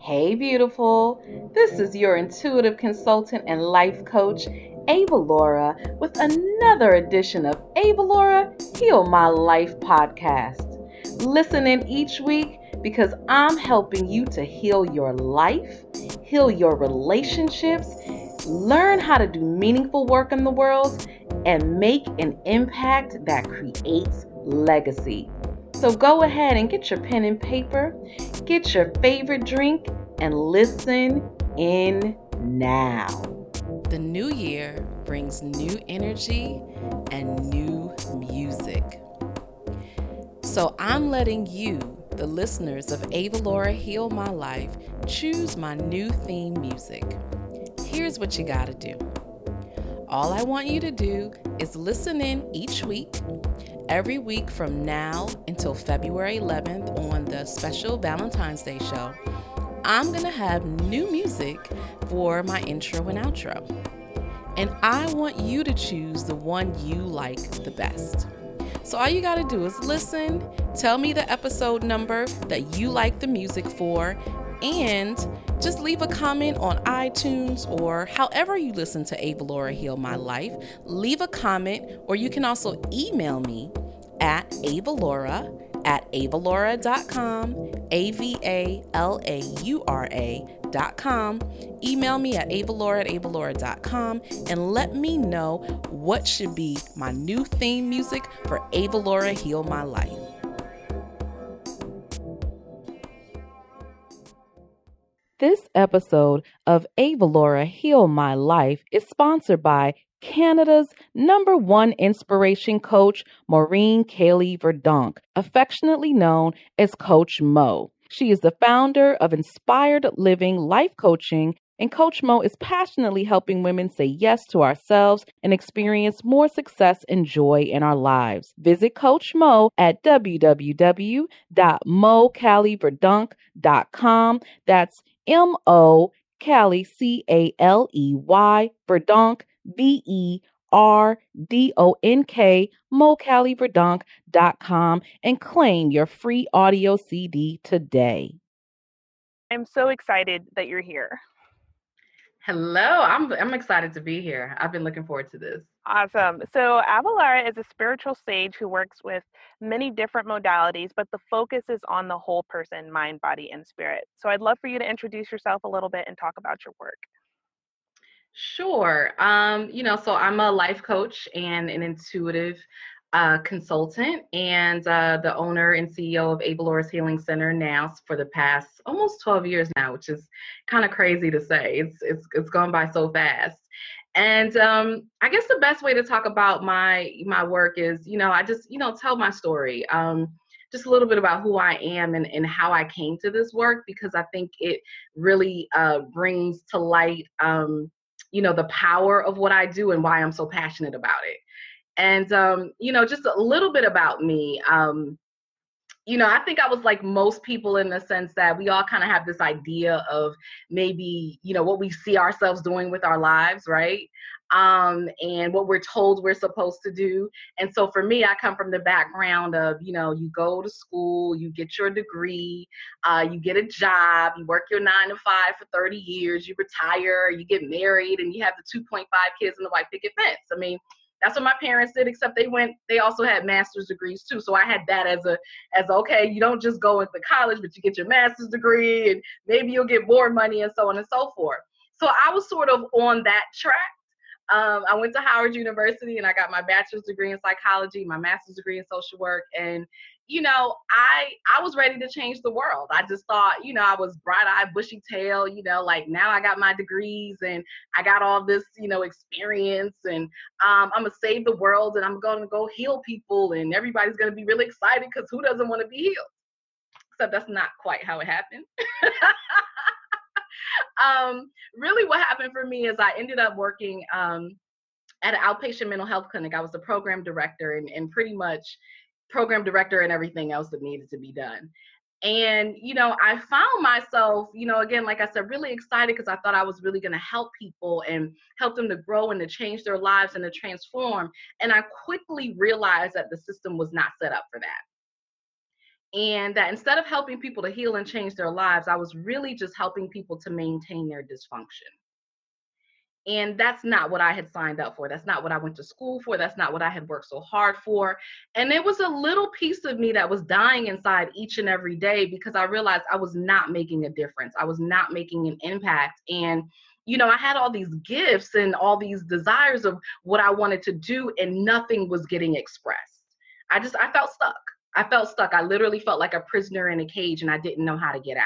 Hey, beautiful. This is your intuitive consultant and life coach, Avalaura, with another edition of Avalaura Heal My Life podcast. Listen in each week because I'm helping you to heal your life, heal your relationships, learn how to do meaningful work in the world, and make an impact that creates legacy. So go ahead and get your pen and paper, get your favorite drink, and listen in now. The new year brings new energy and new music. So I'm letting you, the listeners of Avalaura Heal My Life, choose my new theme music. Here's what you gotta do. All I want you to do is listen in each week, every week from now until February 11th on the special Valentine's Day show. I'm gonna have new music for my intro and outro. And I want you to choose the one you like the best. So all you gotta do is listen, tell me the episode number that you like the music for, and just leave a comment on iTunes or however you listen to Avalaura Heal My Life. Leave a comment, or you can also email me at avalaura@avalaura.com, avalaura.com. Email me at avalaura@avalaura.com and let me know what should be my new theme music for Avalaura Heal My Life. This episode of Avalaura Heal My Life is sponsored by Canada's #1 inspiration coach, Maureen Kaylee Verdonk, affectionately known as Coach Mo. She is the founder of Inspired Living Life Coaching, and Coach Mo is passionately helping women say yes to ourselves and experience more success and joy in our lives. Visit Coach Mo at www.mocaliverdonk.com. That's MO Cali CALEY Verdonk VERDONK mocaliverdonk.com and claim your free audio CD today. I'm so excited that you're here. Hello, I'm excited to be here. I've been looking forward to this. Awesome. So Avalara is a spiritual sage who works with many different modalities, but the focus is on the whole person, mind, body, and spirit. So I'd love for you to introduce yourself a little bit and talk about your work. Sure. So I'm a life coach and an intuitive consultant, and the owner and CEO of Avalora's Healing Center now for the past almost 12 years now, which is kind of crazy to say. It's gone by so fast. And I guess the best way to talk about my work is, I just tell my story. Just a little bit about who I am and how I came to this work, because I think it really brings to light the power of what I do and why I'm so passionate about it. And, just a little bit about me. I think I was like most people in the sense that we all kind of have this idea of maybe, what we see ourselves doing with our lives, right? And what we're told we're supposed to do. And so for me, I come from the background of, you go to school, you get your degree, you get a job, you work your 9 to 5 for 30 years, you retire, you get married, and you have the 2.5 kids and the white picket fence. I mean, that's what my parents did, except they also had master's degrees too. So I had that as okay, you don't just go into college, but you get your master's degree and maybe you'll get more money and so on and so forth. So I was sort of on that track. I went to Howard University and I got my bachelor's degree in psychology, my master's degree in social work. And, I was ready to change the world. I just thought, I was bright-eyed, bushy-tailed, like now I got my degrees and I got all this, experience, and I'm going to save the world and I'm going to go heal people and everybody's going to be really excited because who doesn't want to be healed? Except that's not quite how it happened. Really what happened for me is I ended up working at an outpatient mental health clinic. I was the program director and pretty much program director and everything else that needed to be done. And, I found myself, again, like I said, really excited because I thought I was really going to help people and help them to grow and to change their lives and to transform. And I quickly realized that the system was not set up for that. And that instead of helping people to heal and change their lives, I was really just helping people to maintain their dysfunction. And that's not what I had signed up for. That's not what I went to school for. That's not what I had worked so hard for. And there was a little piece of me that was dying inside each and every day because I realized I was not making a difference. I was not making an impact. And, I had all these gifts and all these desires of what I wanted to do, and nothing was getting expressed. I felt stuck. I felt stuck. I literally felt like a prisoner in a cage, and I didn't know how to get out.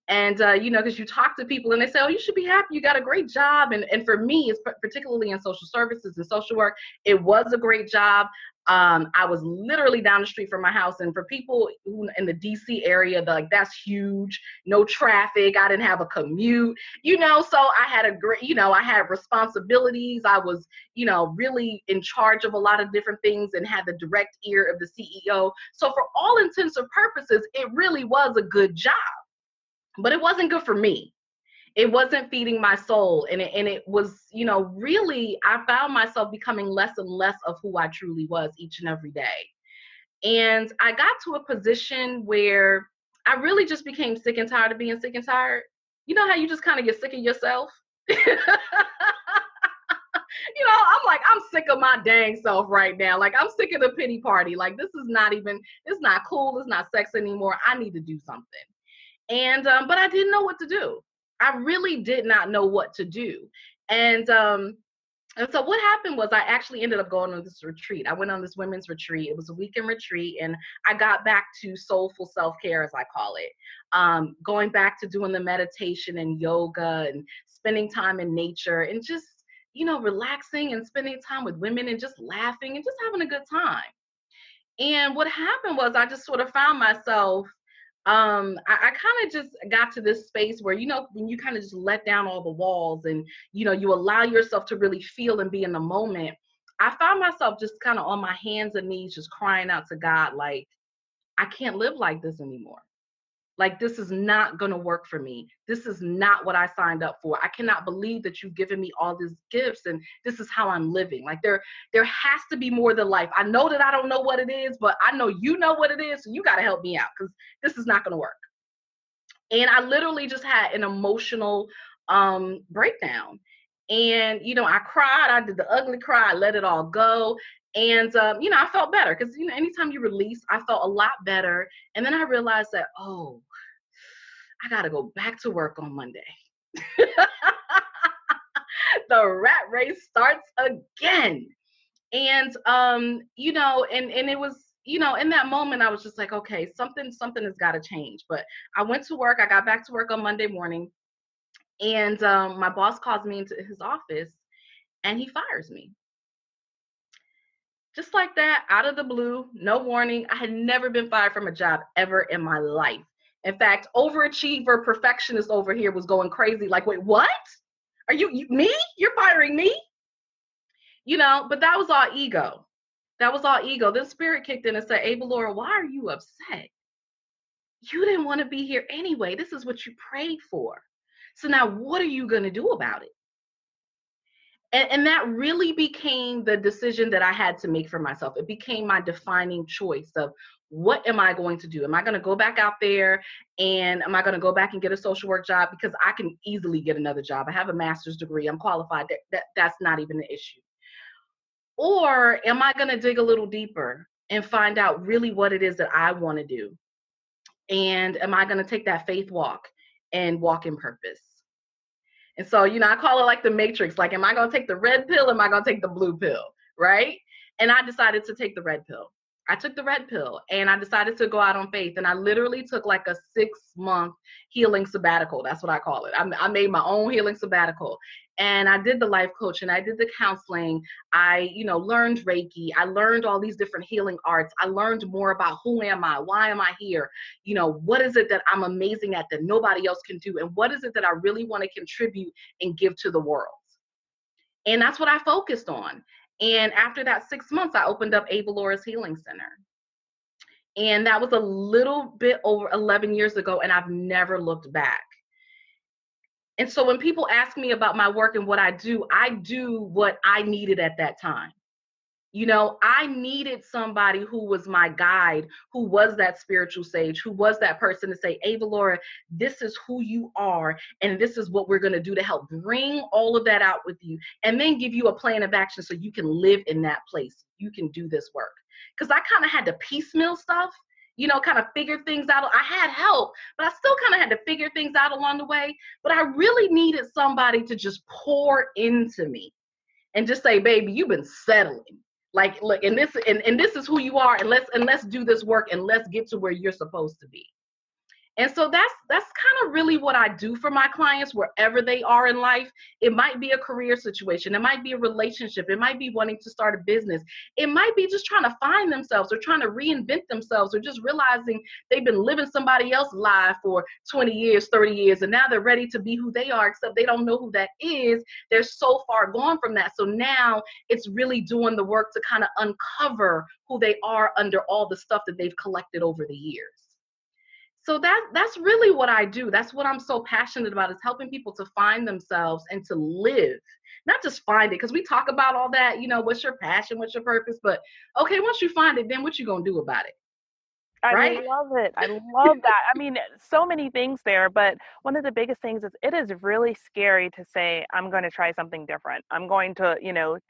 And because you talk to people and they say, oh, you should be happy, you got a great job. And for me, it's particularly in social services and social work, it was a great job. I was literally down the street from my house, and for people who in the DC area, like, that's huge. No traffic, I didn't have a commute, so I had a great, I had responsibilities. I was, really in charge of a lot of different things and had the direct ear of the CEO. So for all intents and purposes, it really was a good job. But it wasn't good for me. It wasn't feeding my soul. And it was, really, I found myself becoming less and less of who I truly was each and every day. And I got to a position where I really just became sick and tired of being sick and tired. You know how you just kind of get sick of yourself? I'm like, I'm sick of my dang self right now. Like, I'm sick of the pity party. Like, this is not even, it's not cool. It's not sex anymore. I need to do something. And but I didn't know what to do. I really did not know what to do. And so what happened was I actually ended up going on this retreat. I went on this women's retreat. It was a weekend retreat, and I got back to soulful self-care, as I call it. Going back to doing the meditation and yoga and spending time in nature and just, relaxing and spending time with women and just laughing and just having a good time. And what happened was I just sort of found myself, I kind of just got to this space where, when you kind of just let down all the walls and, you allow yourself to really feel and be in the moment. I found myself just kind of on my hands and knees, just crying out to God, like, I can't live like this anymore. Like, this is not going to work for me. This is not what I signed up for. I cannot believe that you've given me all these gifts and this is how I'm living. Like, there has to be more than life. I know that I don't know what it is, but I know you know what it is. So you got to help me out because this is not going to work. And I literally just had an emotional breakdown. And, I cried. I did the ugly cry. I let it all go. And, I felt better because, anytime you release, I felt a lot better. And then I realized that, oh, I got to go back to work on Monday. The rat race starts again. And, and it was, in that moment, I was just like, okay, something has got to change. But I went to work. I got back to work on Monday morning. And my boss calls me into his office and he fires me. Just like that, out of the blue, no warning. I had never been fired from a job ever in my life. In fact, overachiever perfectionist over here was going crazy. Like, wait, what? Are you me? You're firing me? But that was all ego. That was all ego. Then spirit kicked in and said, Avalaura, why are you upset? You didn't want to be here anyway. This is what you prayed for. So now what are you going to do about it? And that really became the decision that I had to make for myself. It became my defining choice of what am I going to do? Am I going to go back out there and am I going to go back and get a social work job? Because I can easily get another job. I have a master's degree. I'm qualified. That's not even an issue. Or am I going to dig a little deeper and find out really what it is that I want to do? And am I going to take that faith walk and walk in purpose? And so, I call it like the matrix. Like, am I going to take the red pill? Am I going to take the blue pill? Right? And I decided to take the red pill. I took the red pill and I decided to go out on faith. And I literally took like a 6-month healing sabbatical. That's what I call it. I made my own healing sabbatical. And I did the life coaching. I did the counseling. I, learned Reiki. I learned all these different healing arts. I learned more about who am I? Why am I here? What is it that I'm amazing at that nobody else can do? And what is it that I really want to contribute and give to the world? And that's what I focused on. And after that 6 months, I opened up Avalaura's Healing Center. And that was a little bit over 11 years ago, and I've never looked back. And so when people ask me about my work and what I do what I needed at that time. I needed somebody who was my guide, who was that spiritual sage, who was that person to say, Ava Laura, this is who you are, and this is what we're going to do to help bring all of that out with you, and then give you a plan of action so you can live in that place. You can do this work. Because I kind of had to piecemeal stuff, kind of figure things out. I had help, but I still kind of had to figure things out along the way. But I really needed somebody to just pour into me and just say, baby, you've been settling. Like, look, and this is who you are, and let's do this work, and let's get to where you're supposed to be. And so that's kind of really what I do for my clients wherever they are in life. It might be a career situation, it might be a relationship, it might be wanting to start a business, it might be just trying to find themselves or trying to reinvent themselves, or just realizing they've been living somebody else's life for 20 years, 30 years, and now they're ready to be who they are, except they don't know who that is. They're so far gone from that. So now it's really doing the work to kind of uncover who they are under all the stuff that they've collected over the years. So that's really what I do. That's what I'm so passionate about, is helping people to find themselves and to live, not just find it. Because we talk about all that, what's your passion, what's your purpose, but okay, once you find it, then what you gonna do about it, I right? love it. I love that. I mean, so many things there, but one of the biggest things is it is really scary to say, I'm going to try something different. I'm going to,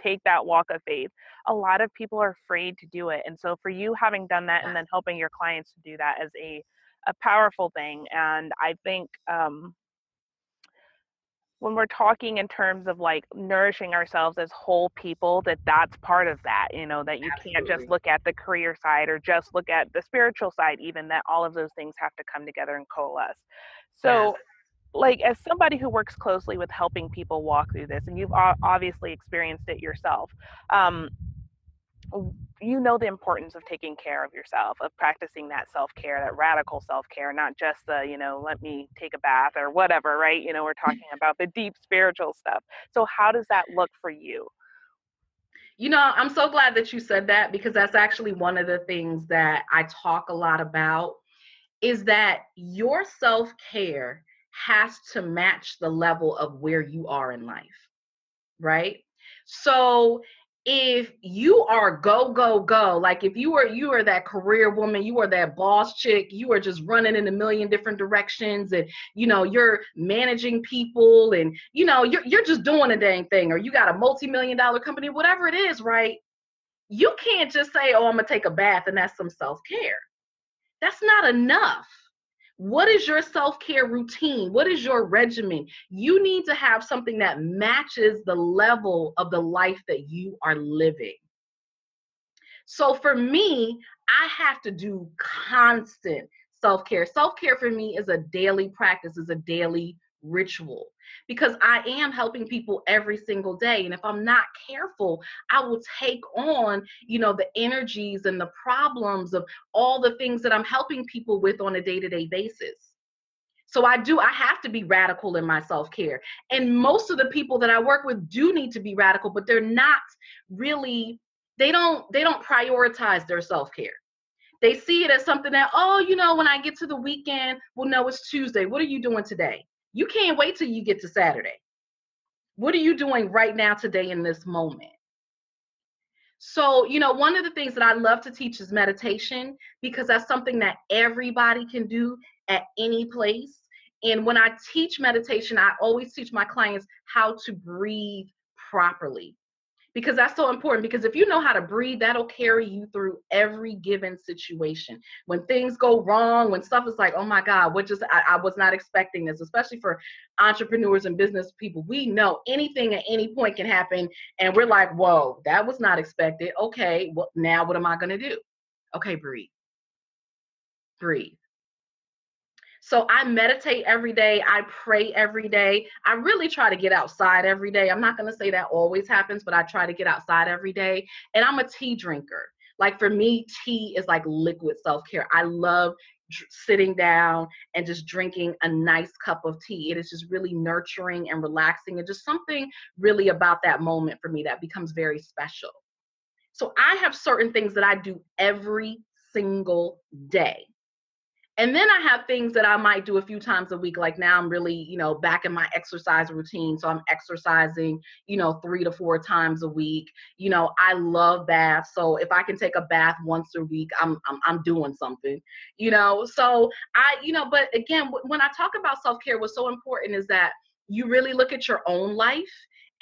take that walk of faith. A lot of people are afraid to do it. And so for you having done that and then helping your clients to do that is a powerful thing. And I think when we're talking in terms of like nourishing ourselves as whole people, that's part of that, that you can't just Absolutely. look at the career side or just look at the spiritual side, even that all of those things have to come together and coalesce. Yes. So like, as somebody who works closely with helping people walk through this, and you've obviously experienced it yourself, um, you know the importance of taking care of yourself, of practicing that self-care, that radical self-care, not just the, let me take a bath or whatever, right? We're talking about the deep spiritual stuff. So how does that look for you? I'm so glad that you said that, because that's actually one of the things that I talk a lot about, is that your self-care has to match the level of where you are in life, right? So if you are go go go, like if you are that career woman, you are that boss chick, you are just running in a million different directions, and you're managing people, and you're just doing a dang thing, or you got a multi-million-dollar company, whatever it is, right? You can't just say, oh, I'm gonna take a bath and that's some self-care. That's not enough. What is your self-care routine? What is your regimen? You need to have something that matches the level of the life that you are living. So for me, I have to do constant self-care. Self-care for me is a daily practice, is a daily ritual, because I am helping people every single day. And if I'm not careful, I will take on, the energies and the problems of all the things that I'm helping people with on a day-to-day basis. So I have to be radical in my self-care. And most of the people that I work with do need to be radical, but they're not really, they don't prioritize their self-care. They see it as something that, oh, when I get to the weekend, well, no, it's Tuesday. What are you doing today? You can't wait till you get to Saturday. What are you doing right now, today, in this moment? So, one of the things that I love to teach is meditation, because that's something that everybody can do at any place. And when I teach meditation, I always teach my clients how to breathe properly, because that's so important. Because if you know how to breathe, that'll carry you through every given situation. When things go wrong, when stuff is like, oh my God, I was not expecting this, especially for entrepreneurs and business people. We know anything at any point can happen. And we're like, whoa, that was not expected. Okay, well, now what am I going to do? Okay, breathe, breathe. So I meditate every day. I pray every day. I really try to get outside every day. I'm not going to say that always happens, but I try to get outside every day. And I'm a tea drinker. Like, for me, tea is like liquid self-care. I love sitting down and just drinking a nice cup of tea. It is just really nurturing and relaxing, and just something really about that moment for me that becomes very special. So I have certain things that I do every single day. And then I have things that I might do a few times a week. Like now I'm really, back in my exercise routine. So I'm exercising, 3 to 4 times a week. I love baths. So if I can take a bath once a week, I'm doing something, So but again, when I talk about self-care, what's so important is that you really look at your own life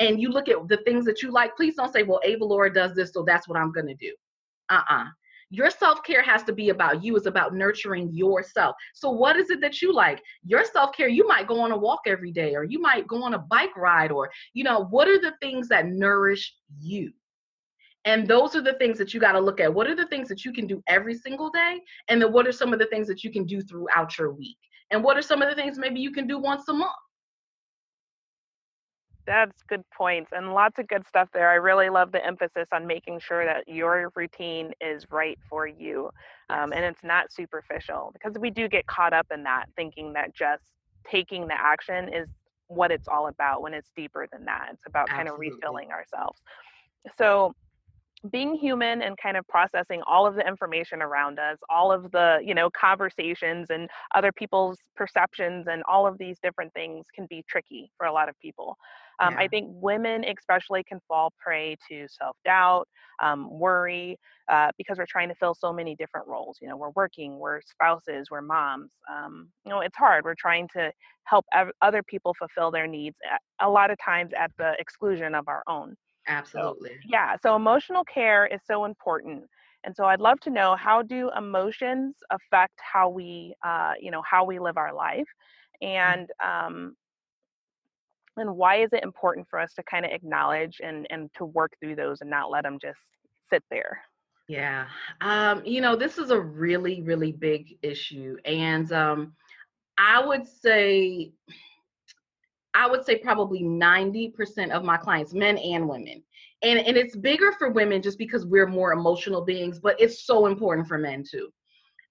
and you look at the things that you like. Please don't say, well, Avalaura does this, so that's what I'm going to do. Uh-uh. Your self-care has to be about you. It's about nurturing yourself. So what is it that you like? Your self-care, you might go on a walk every day, or you might go on a bike ride, or, what are the things that nourish you? And those are the things that you got to look at. What are the things that you can do every single day? And then what are some of the things that you can do throughout your week? And what are some of the things maybe you can do once a month? That's good points and lots of good stuff there. I really love the emphasis on making sure that your routine is right for you, and Yes, it's not superficial because we do get caught up in that, thinking that just taking the action is what it's all about when it's deeper than that. It's about kind of absolutely. refilling ourselves. So, being human and kind of processing all of the information around us, all of the, conversations and other people's perceptions and all of these different things can be tricky for a lot of people. I Yeah, think women especially can fall prey to self-doubt, worry, because we're trying to fill so many different roles. We're working, we're spouses, we're moms. It's hard. We're trying to help other people fulfill their needs a lot of times at the exclusion of our own. So, absolutely. yeah, so emotional care is so important. And so I'd love to know, how do emotions affect how we live our life? And why is it important for us to kind of acknowledge and to work through those and not let them just sit there? Yeah. This is a really, really big issue. And I would say, probably 90% of my clients, men and women. And it's bigger for women just because we're more emotional beings, but it's so important for men too.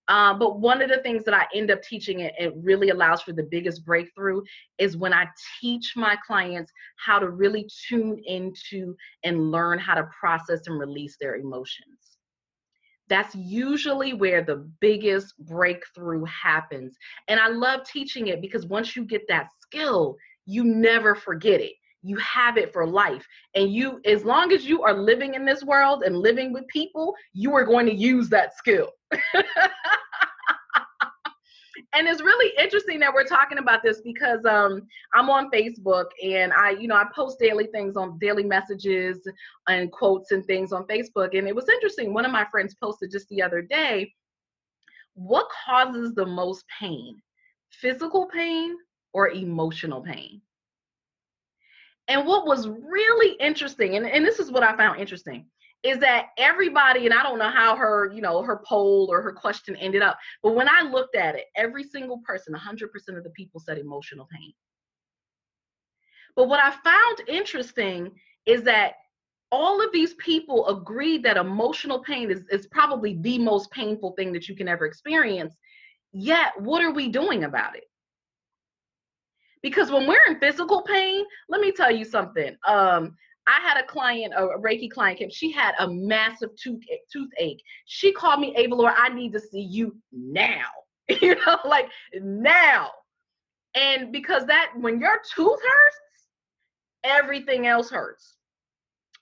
But one of the things that I end up teaching, it really allows for the biggest breakthrough, is when I teach my clients how to really tune into and learn how to process and release their emotions. That's usually where the biggest breakthrough happens. And I love teaching it because once you get that skill, you never forget it. You have it for life. And as long as you are living in this world and living with people, you are going to use that skill. And it's really interesting that we're talking about this because I'm on Facebook and I post daily things on daily messages and quotes and things on Facebook. And it was interesting. One of my friends posted just the other day, what causes the most pain? Physical pain or emotional pain? And what was really interesting, and this is what I found interesting, is that everybody, and I don't know how her poll or her question ended up, but when I looked at it, every single person, 100% of the people said emotional pain. But what I found interesting is that all of these people agreed that emotional pain is probably the most painful thing that you can ever experience. Yet, what are we doing about it? Because when we're in physical pain, let me tell you something. I had a client, a Reiki client, she had a massive toothache. She called me, Avalaura, I need to see you now. Like now. And because that, when your tooth hurts, everything else hurts.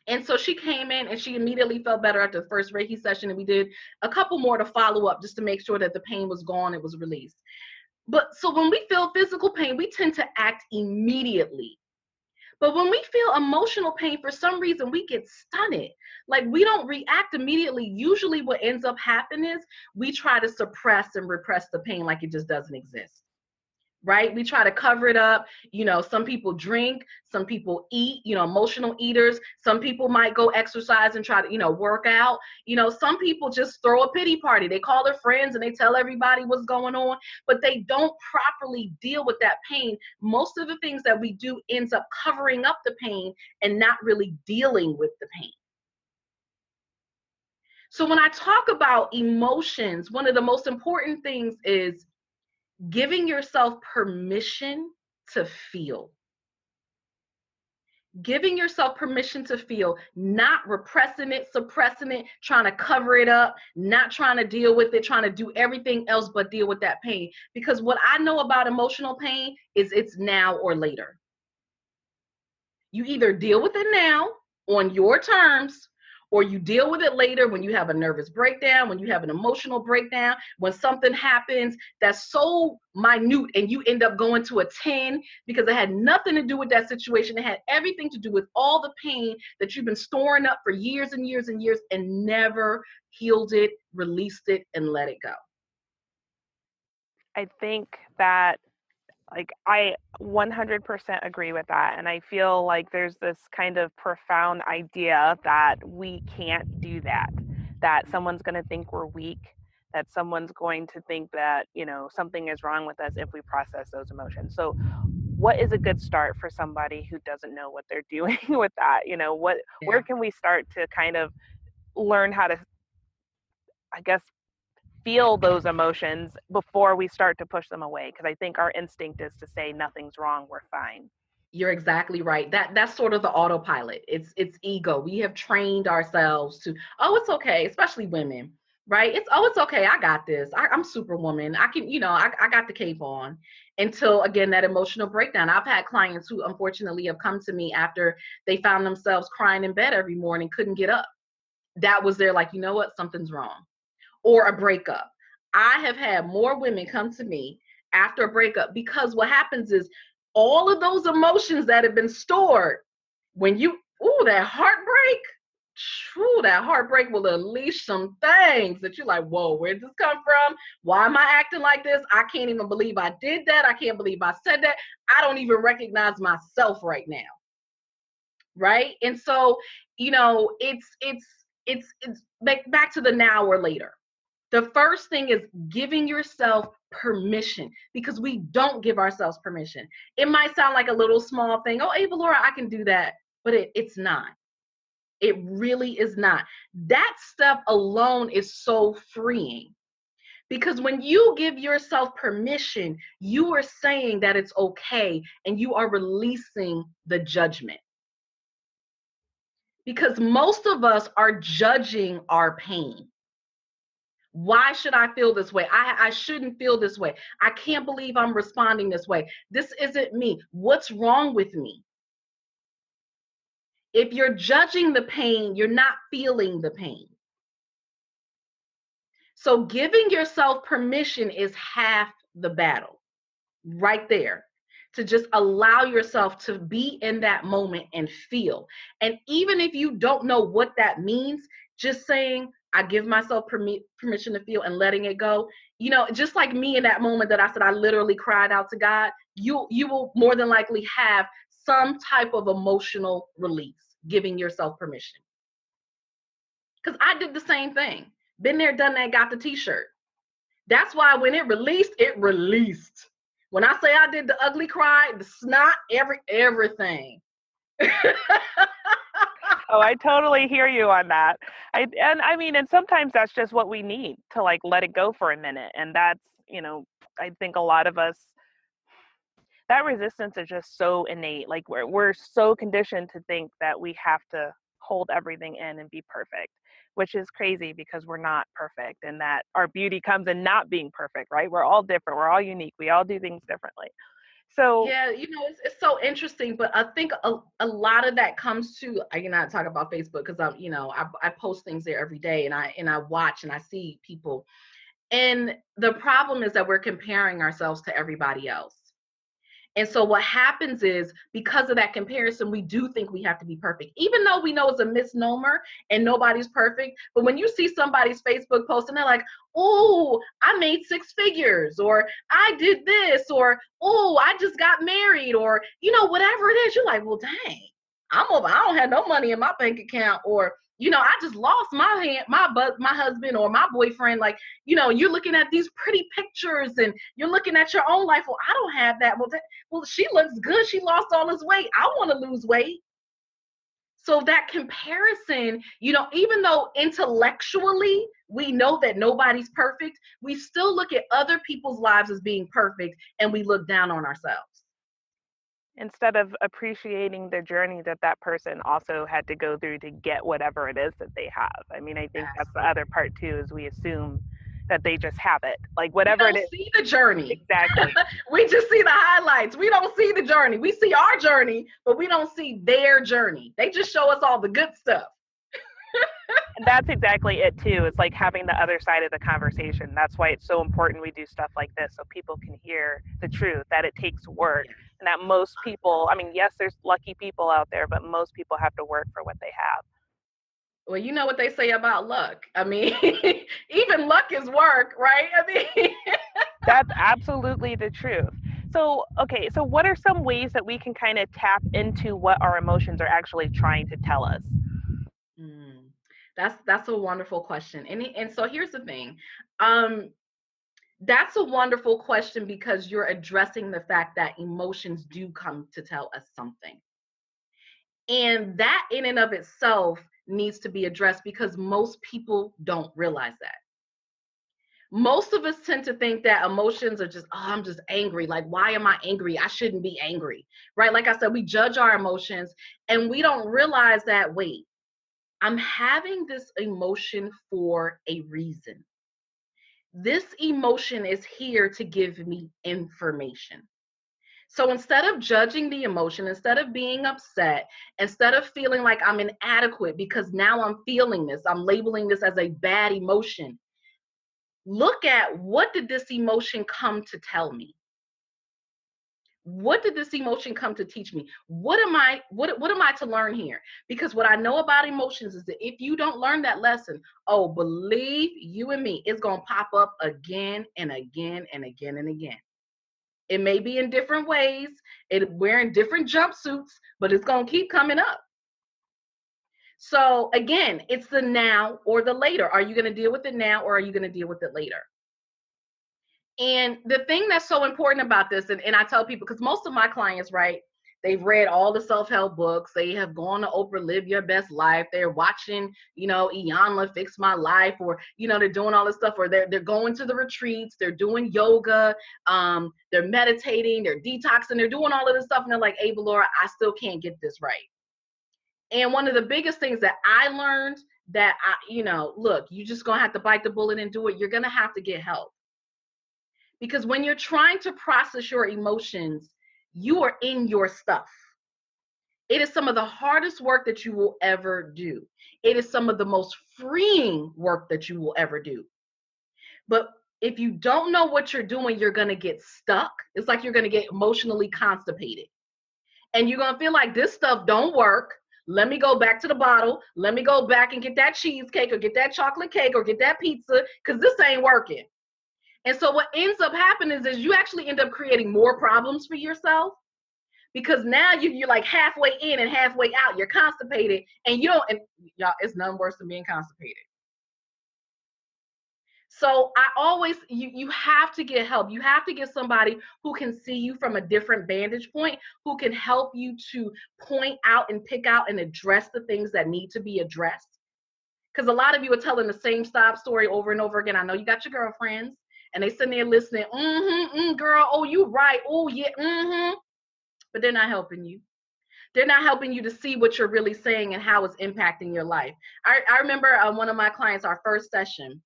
And so she came in and she immediately felt better after the first Reiki session. And we did a couple more to follow up just to make sure that the pain was gone, it was released. But so when we feel physical pain, we tend to act immediately. But when we feel emotional pain, for some reason, we get stunned. Like we don't react immediately. Usually, what ends up happening is we try to suppress and repress the pain like it just doesn't exist. Right? We try to cover it up. Some people drink, some people eat, emotional eaters. Some people might go exercise and try to, work out. Some people just throw a pity party. They call their friends and they tell everybody what's going on, but they don't properly deal with that pain. Most of the things that we do ends up covering up the pain and not really dealing with the pain. So when I talk about emotions, one of the most important things is giving yourself permission to feel. Giving yourself permission to feel, not repressing it, suppressing it, trying to cover it up, not trying to deal with it, trying to do everything else but deal with that pain. Because what I know about emotional pain is it's now or later. You either deal with it now on your terms, or you deal with it later when you have a nervous breakdown, when you have an emotional breakdown, when something happens that's so minute and you end up going to a 10 because it had nothing to do with that situation. It had everything to do with all the pain that you've been storing up for years and years and years and never healed it, released it, and let it go. I think that, like, I 100% agree with that. And I feel like there's this kind of profound idea that we can't do that, that someone's going to think we're weak, that someone's going to think that, something is wrong with us if we process those emotions. So, what is a good start for somebody who doesn't know what they're doing with that? Where Yeah. can we start to kind of learn how to, I guess, feel those emotions before we start to push them away? Because I think our instinct is to say nothing's wrong, we're fine. You're exactly right. That's sort of the autopilot. It's ego. We have trained ourselves to, oh, it's okay, especially women, right? It's okay. I got this. I'm superwoman. I can, I got the cape on. Until again, that emotional breakdown. I've had clients who unfortunately have come to me after they found themselves crying in bed every morning, couldn't get up. That was their like, you know what, something's wrong. Or a breakup. I have had more women come to me after a breakup because what happens is all of those emotions that have been stored when that heartbreak, that heartbreak will unleash some things that you're like, whoa, where did this come from? Why am I acting like this? I can't even believe I did that. I can't believe I said that. I don't even recognize myself right now. Right. And so, it's back to the now or later. The first thing is giving yourself permission, because we don't give ourselves permission. It might sound like a little small thing. Oh, Avalaura, I can do that. But it's not. It really is not. That step alone is so freeing, because when you give yourself permission, you are saying that it's okay and you are releasing the judgment. Because most of us are judging our pain. Why should I feel this way? I shouldn't feel this way. I can't believe I'm responding this way. This isn't me. What's wrong with me? If you're judging the pain, you're not feeling the pain. So giving yourself permission is half the battle right there, to just allow yourself to be in that moment and feel. And even if you don't know what that means, just saying, I give myself permission to feel and letting it go. Just like me in that moment that I said I literally cried out to God, you will more than likely have some type of emotional release, giving yourself permission. Because I did the same thing. Been there, done that, got the t-shirt. That's why when it released, it released. When I say I did the ugly cry, the snot, everything. Oh, I totally hear you on that. And sometimes that's just what we need to, like, let it go for a minute. And that's, I think a lot of us, that resistance is just so innate. Like, we're so conditioned to think that we have to hold everything in and be perfect, which is crazy because we're not perfect, and that our beauty comes in not being perfect, right? We're all different. We're all unique. We all do things differently. So, Yeah, it's so interesting, but I think a lot of that comes to, I cannot talk about Facebook because I post things there every day, and I watch and I see people. And the problem is that we're comparing ourselves to everybody else. And so what happens is, because of that comparison, we do think we have to be perfect, even though we know it's a misnomer and nobody's perfect. But when you see somebody's Facebook post and they're like, oh, I made 6 figures, or I did this, or, oh, I just got married, or, whatever it is, you're like, well, dang, I don't have no money in my bank account, or, I just lost my husband or my boyfriend. Like, you're looking at these pretty pictures and you're looking at your own life. Well, I don't have that. Well, she looks good. She lost all this weight. I want to lose weight. So that comparison, even though intellectually we know that nobody's perfect, we still look at other people's lives as being perfect and we look down on ourselves. Instead of appreciating the journey that that person also had to go through to get whatever it is that they have. I mean, I think that's the other Absolutely. part too, is we assume that they just have it, like We whatever it don't is. see the journey. Exactly. We just see the highlights. We don't see the journey. We see our journey, but we don't see their journey. They just show us all the good stuff. And that's exactly it too. It's like having the other side of the conversation. That's why it's so important we do stuff like this, so people can hear the truth, that it takes work, Yes. and that most people, I mean, yes, there's lucky people out there, but most people have to work for what they have. Well, you know what they say about luck. I mean, even luck is work, right? I mean, That's absolutely the truth. So, okay, so what are some ways that we can kind of tap into what our emotions are actually trying to tell us? mm, that's a wonderful question. And so here's the thing. Um, that's a wonderful question because you're addressing the fact that emotions do come to tell us something. And that in and of itself needs to be addressed because most people don't realize that. Most of us tend to think that emotions are just, oh, I'm just angry. Like, why am I angry? I shouldn't be angry, right? Like I said, we judge our emotions and we don't realize that, wait, I'm having this emotion for a reason. This emotion is here to give me information. So instead of judging the emotion, instead of being upset, instead of feeling like I'm inadequate because now I'm feeling this, I'm labeling this as a bad emotion, look at what did this emotion come to tell me? What did this emotion come to teach me? What am I to learn here? Because what I know about emotions is that if you don't learn that lesson, oh, believe you and me, it's going to pop up again and again and again and again. It may be in different ways, it wearing different jumpsuits, but it's going to keep coming up. So again, it's the now or the later. Are you going to deal with it now or are you going to deal with it later? And the thing that's so important about this, and I tell people, because most of my clients, right, they've read all the self-help books, they have gone to Oprah Live Your Best Life, they're watching, Iyanla Fix My Life, or they're doing all this stuff, or they're going to the retreats, they're doing yoga, they're meditating, they're detoxing, they're doing all of this stuff, and they're like, hey, Valora, I still can't get this right. And one of the biggest things that I learned that look, you just gonna have to bite the bullet and do it. You're gonna have to get help. Because when you're trying to process your emotions, you are in your stuff. It is some of the hardest work that you will ever do. It is some of the most freeing work that you will ever do. But if you don't know what you're doing, you're going to get stuck. It's like you're going to get emotionally constipated. And you're going to feel like this stuff don't work. Let me go back to the bottle. Let me go back and get that cheesecake or get that chocolate cake or get that pizza because this ain't working. And so what ends up happening is you actually end up creating more problems for yourself because now you're like halfway in and halfway out. You're constipated and you don't, and y'all, it's nothing worse than being constipated. So I always, you have to get help. You have to get somebody who can see you from a different vantage point, who can help you to point out and pick out and address the things that need to be addressed. Because a lot of you are telling the same sob story over and over again. I know you got your girlfriends and they sitting there listening, girl, oh, you right, oh, yeah, but they're not helping you. They're not helping you to see what you're really saying and how it's impacting your life. I remember one of my clients, our first session,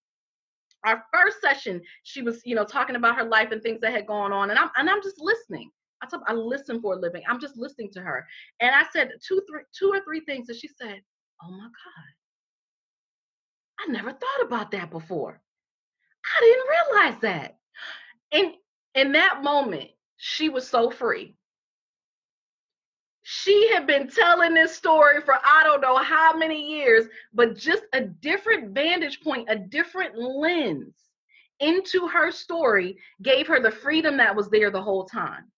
she was, talking about her life and things that had gone on, and I'm just listening. I listen for a living. I'm just listening to her, and I said two or three things, and she said, "Oh my God, I never thought about that before. I didn't realize that." And in that moment, she was so free. She had been telling this story for I don't know how many years, but just a different vantage point, a different lens into her story gave her the freedom that was there the whole time.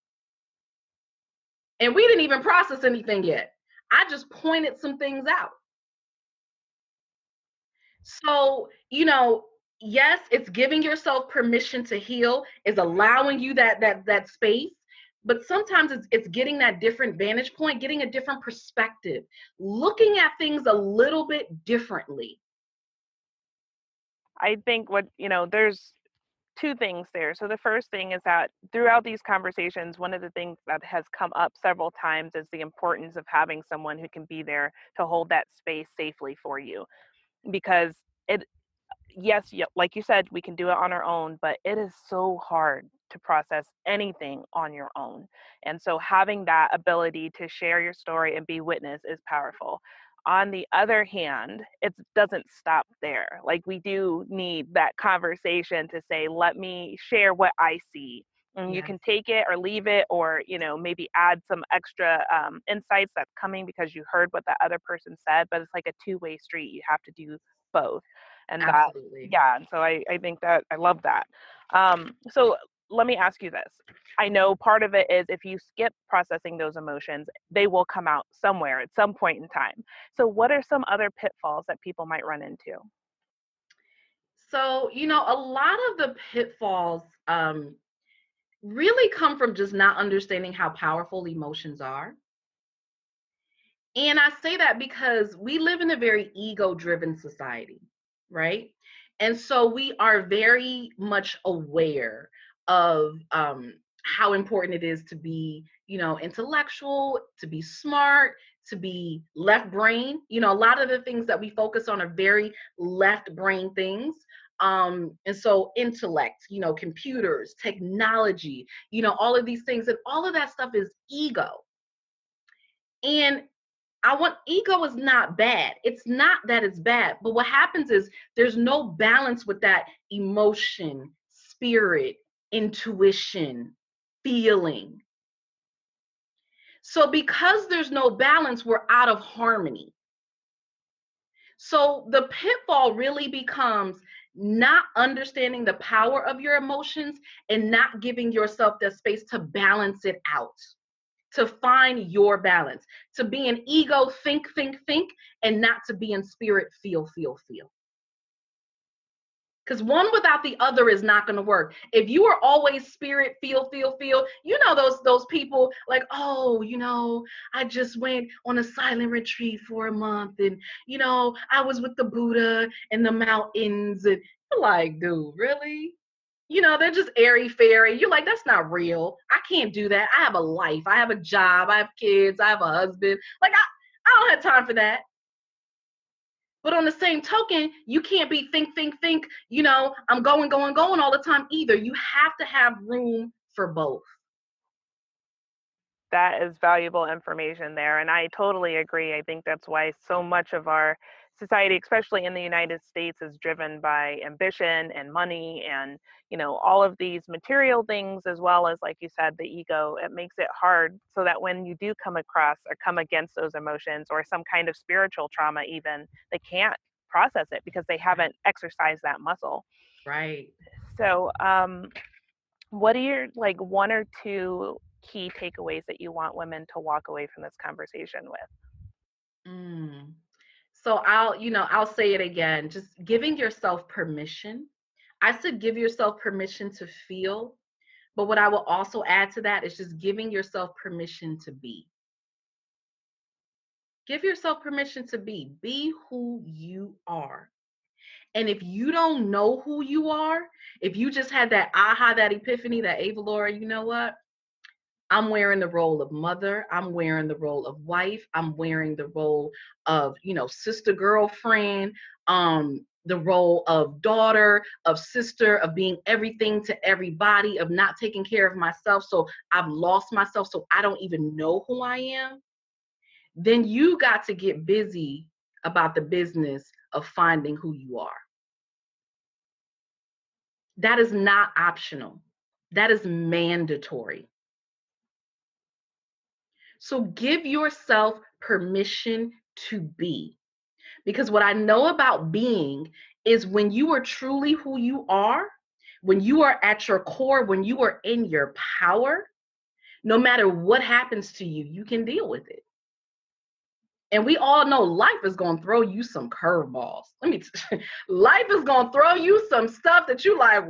And we didn't even process anything yet. I just pointed some things out. So, yes, it's giving yourself permission to heal, is allowing you that space. But sometimes it's getting that different vantage point, getting a different perspective, looking at things a little bit differently. I think there's two things there. So the first thing is that throughout these conversations, one of the things that has come up several times is the importance of having someone who can be there to hold that space safely for you. Because it, yes, like you said, we can do it on our own, but it is so hard to process anything on your own. And so having that ability to share your story and be witness is powerful. On the other hand, it doesn't stop there. Like, we do need that conversation to say, let me share what I see. And you Yes, can take it or leave it, or, maybe add some extra insights that's coming because you heard what that other person said, but it's like a two-way street. You have to do both. And that, absolutely. yeah, and so I think that I love that. So let me ask you this. I know part of it is if you skip processing those emotions, they will come out somewhere at some point in time. So what are some other pitfalls that people might run into? So, a lot of the pitfalls really come from just not understanding how powerful emotions are. And I say that because we live in a very ego driven society, right? And so we are very much aware of how important it is to be, intellectual, to be smart, to be left brain. A lot of the things that we focus on are very left brain things. And so intellect, computers, technology, all of these things, and all of that stuff is ego. And ego is not bad. It's not that it's bad. But what happens is there's no balance with that emotion, spirit, intuition, feeling. So because there's no balance, we're out of harmony. So the pitfall really becomes not understanding the power of your emotions and not giving yourself the space to balance it out, to find your balance, to be in ego, think, and not to be in spirit, feel. Because one without the other is not going to work. If you are always spirit, feel, those people like, oh, I just went on a silent retreat for a month, and I was with the Buddha in the mountains, and you're like, dude, really? They're just airy fairy. You're like, that's not real. I can't do that. I have a life. I have a job. I have kids. I have a husband. Like, I don't have time for that. But on the same token, you can't be think, I'm going all the time either. You have to have room for both. That is valuable information there. And I totally agree. I think that's why so much of our society, especially in the United States, is driven by ambition and money and, all of these material things, as well as, like you said, the ego. It makes it hard so that when you do come across or come against those emotions or some kind of spiritual trauma, even, they can't process it because they haven't exercised that muscle. Right. So, what are your like one or two key takeaways that you want women to walk away from this conversation with? Mm. So I'll say it again. Just giving yourself permission. I said give yourself permission to feel, but what I will also add to that is just giving yourself permission to be. Give yourself permission to be. Be who you are. And if you don't know who you are, if you just had that aha, that epiphany, that Avalaura, you know what? I'm wearing the role of mother. I'm wearing the role of wife. I'm wearing the role of, sister, girlfriend, the role of daughter, of sister, of being everything to everybody, of not taking care of myself. So I've lost myself. So I don't even know who I am. Then you got to get busy about the business of finding who you are. That is not optional. That is mandatory. So give yourself permission to be. Because what I know about being is when you are truly who you are, when you are at your core, when you are in your power, no matter what happens to you, you can deal with it. And we all know life is going to throw you some curveballs. Life is going to throw you some stuff that you like,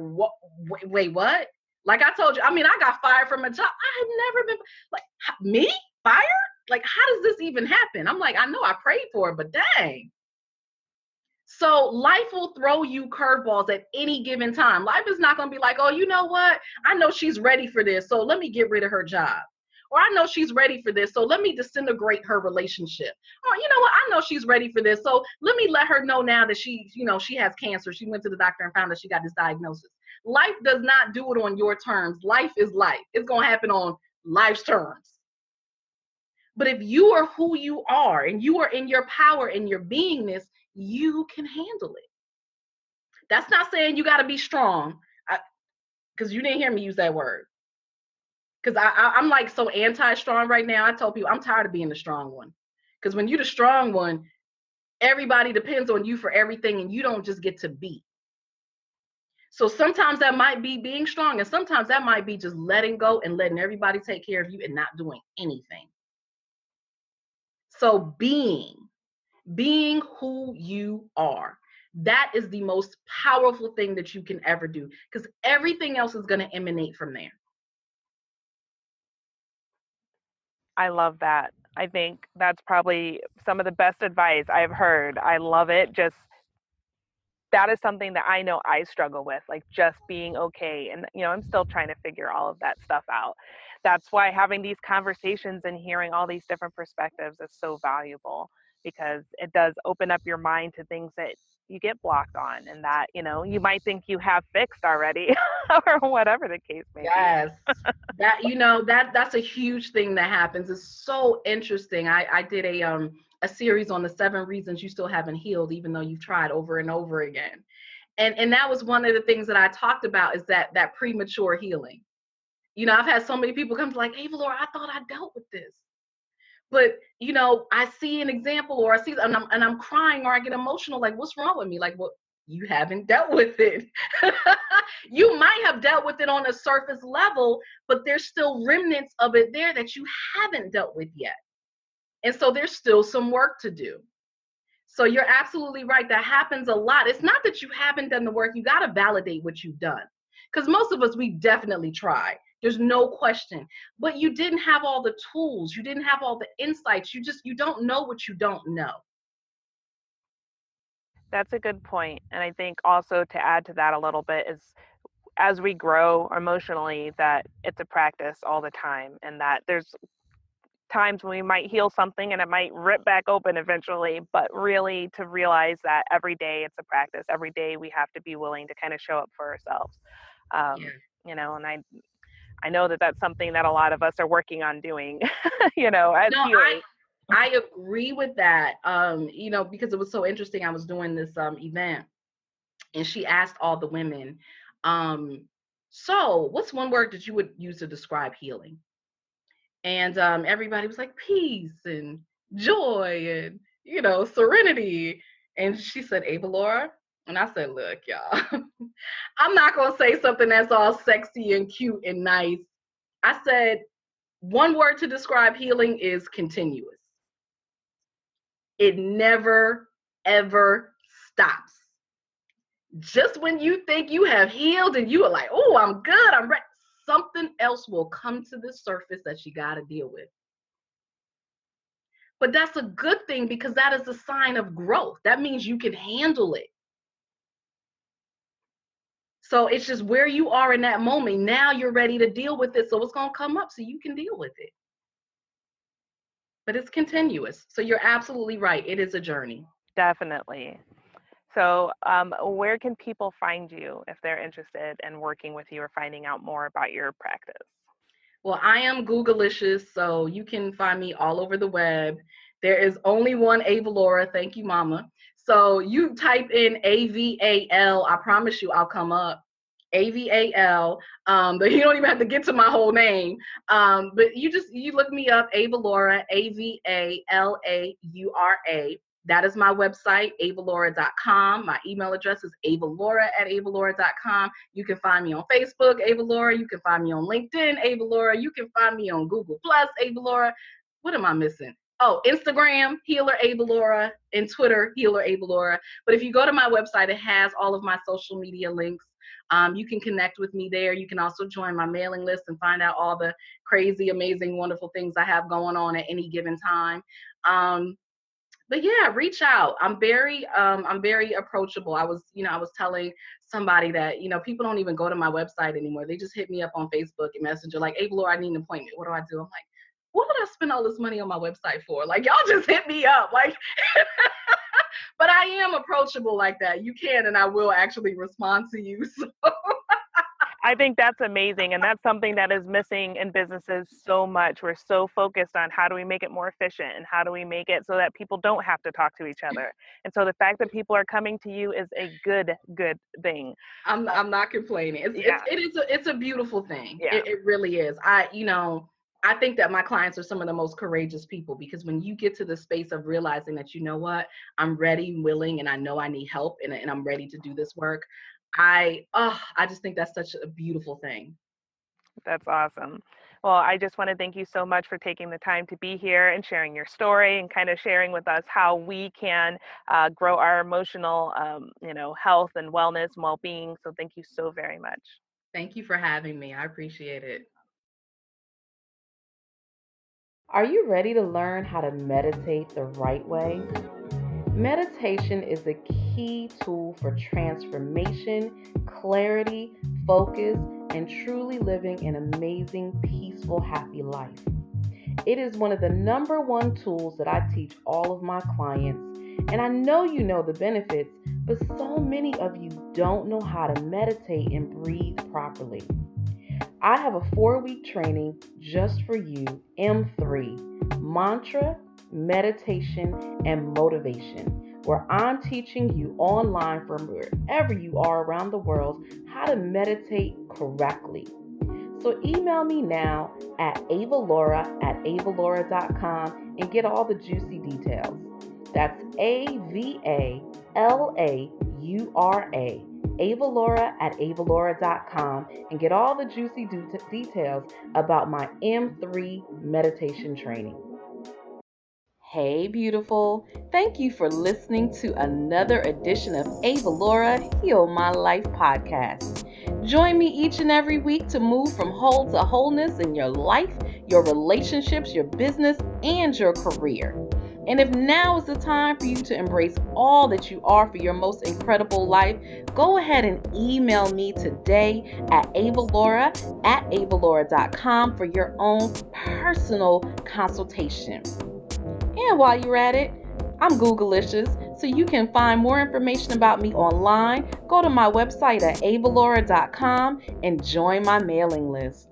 wait, what? Like I told you, I got fired from a job. I had never been, like, me? Fired? Like, how does this even happen? I'm like, I know I prayed for it, but dang. So life will throw you curveballs at any given time. Life is not going to be like, oh, you know what? I know she's ready for this, so let me get rid of her job. Or I know she's ready for this, so let me disintegrate her relationship. Or you know what? I know she's ready for this, so let me let her know now that she has cancer. She went to the doctor and found that she got this diagnosis. Life does not do it on your terms. Life is life. It's going to happen on life's terms. But if you are who you are and you are in your power and your beingness, you can handle it. That's not saying you got to be strong, because you didn't hear me use that word. Because I'm like so anti-strong right now. I told people I'm tired of being the strong one. Because when you're the strong one, everybody depends on you for everything, and you don't just get to be. So sometimes that might be being strong, and sometimes that might be just letting go and letting everybody take care of you and not doing anything. So being who you are, that is the most powerful thing that you can ever do, because everything else is going to emanate from there. I love that. I think that's probably some of the best advice I've heard. I love it. Just that is something that I know I struggle with, like just being okay. And, I'm still trying to figure all of that stuff out. That's why having these conversations and hearing all these different perspectives is so valuable, because it does open up your mind to things that you get blocked on and that, you might think you have fixed already or whatever the case may be. Yes. That's a huge thing that happens. It's so interesting. I did a series on the 7 reasons you still haven't healed, even though you've tried over and over again. And that was one of the things that I talked about, is that premature healing. I've had so many people come to like, hey, Valora, I thought I dealt with this. But I see an example, or I see, and I'm crying, or I get emotional, like, what's wrong with me? Like, what? You haven't dealt with it. You might have dealt with it on a surface level, but there's still remnants of it there that you haven't dealt with yet. And so there's still some work to do. So you're absolutely right. That happens a lot. It's not that you haven't done the work. You got to validate what you've done. Because most of us, we definitely tried. There's no question. But you didn't have all the tools. You didn't have all the insights. You don't know what you don't know. That's a good point. And I think also to add to that a little bit is, as we grow emotionally, that it's a practice all the time, and that there's times when we might heal something and it might rip back open eventually, but really to realize that every day it's a practice. Every day we have to be willing to kind of show up for ourselves. Yeah. And I know that that's something that a lot of us are working on doing, as No, healers. I agree with that. Because it was so interesting. I was doing this event, and she asked all the women, um, so what's one word that you would use to describe healing? And everybody was like, peace and joy and serenity. And she said, Avalaura. And I said, look, y'all, I'm not gonna say something that's all sexy and cute and nice. I said, one word to describe healing is continuous. It never ever stops. Just when you think you have healed and you are like, oh, I'm good, I'm ready, something else will come to the surface that you got to deal with. But that's a good thing, because that is a sign of growth. That means you can handle it. So it's just where you are in that moment. Now you're ready to deal with it. So it's going to come up so you can deal with it. But it's continuous. So you're absolutely right. It is a journey. Definitely. So, where can people find you if they're interested in working with you or finding out more about your practice? Well, I am Googleicious, so you can find me all over the web. There is only one Avalaura. Thank you, Mama. So you type in AVAL. I promise you, I'll come up. AVAL. But you don't even have to get to my whole name. But you look me up, Avalaura, AVALAURA. That is my website, avalaura.com. My email address is avalaura@avalaura.com. You can find me on Facebook, Avalaura. You can find me on LinkedIn, Avalaura. You can find me on Google Plus, Avalaura. What am I missing? Oh, Instagram, Healer Avalaura, and Twitter, Healer Avalaura. But if you go to my website, it has all of my social media links. You can connect with me there. You can also join my mailing list and find out all the crazy, amazing, wonderful things I have going on at any given time. But yeah, reach out. I'm very approachable. I was telling somebody that, people don't even go to my website anymore. They just hit me up on Facebook and Messenger like, "Hey, Laura, I need an appointment. What do I do?" I'm like, "What would I spend all this money on my website for? Like, y'all just hit me up." Like, but I am approachable like that. You can and I will actually respond to you. So I think that's amazing. And that's something that is missing in businesses so much. We're so focused on how do we make it more efficient and how do we make it so that people don't have to talk to each other. And so the fact that people are coming to you is a good thing. I'm not complaining. Yeah, It's a beautiful thing. yeah, It really is. I think that my clients are some of the most courageous people because when you get to the space of realizing that, what, I'm ready, willing, and I know I need help and I'm ready to do this work, I just think that's such a beautiful thing. that's awesome. Well, I just want to thank you so much for taking the time to be here and sharing your story and kind of sharing with us how we can grow our emotional, health and wellness and well-being. So thank you so very much. Thank you for having me. I appreciate it. Are you ready to learn how to meditate the right way? Meditation is a key tool for transformation, clarity, focus, and truly living an amazing, peaceful, happy life. It is one of the number one tools that I teach all of my clients, and I know you know the benefits, but so many of you don't know how to meditate and breathe properly. I have a 4-week training just for you, M3, Mantra, Meditation, and Motivation, where I'm teaching you online from wherever you are around the world how to meditate correctly. So email me now at avalaura@avalaura.com and get all the juicy details. That's Avalaura, Avalaura@avalaura.com, and get all the juicy details about my M3 meditation training. Hey, beautiful. Thank you for listening to another edition of Avalaura Heal My Life podcast. Join me each and every week to move from whole to wholeness in your life, your relationships, your business, and your career. And if now is the time for you to embrace all that you are for your most incredible life, go ahead and email me today at avalaura@avalaura.com for your own personal consultation. And while you're at it, I'm Googleicious, so you can find more information about me online. Go to my website at avalaura.com and join my mailing list.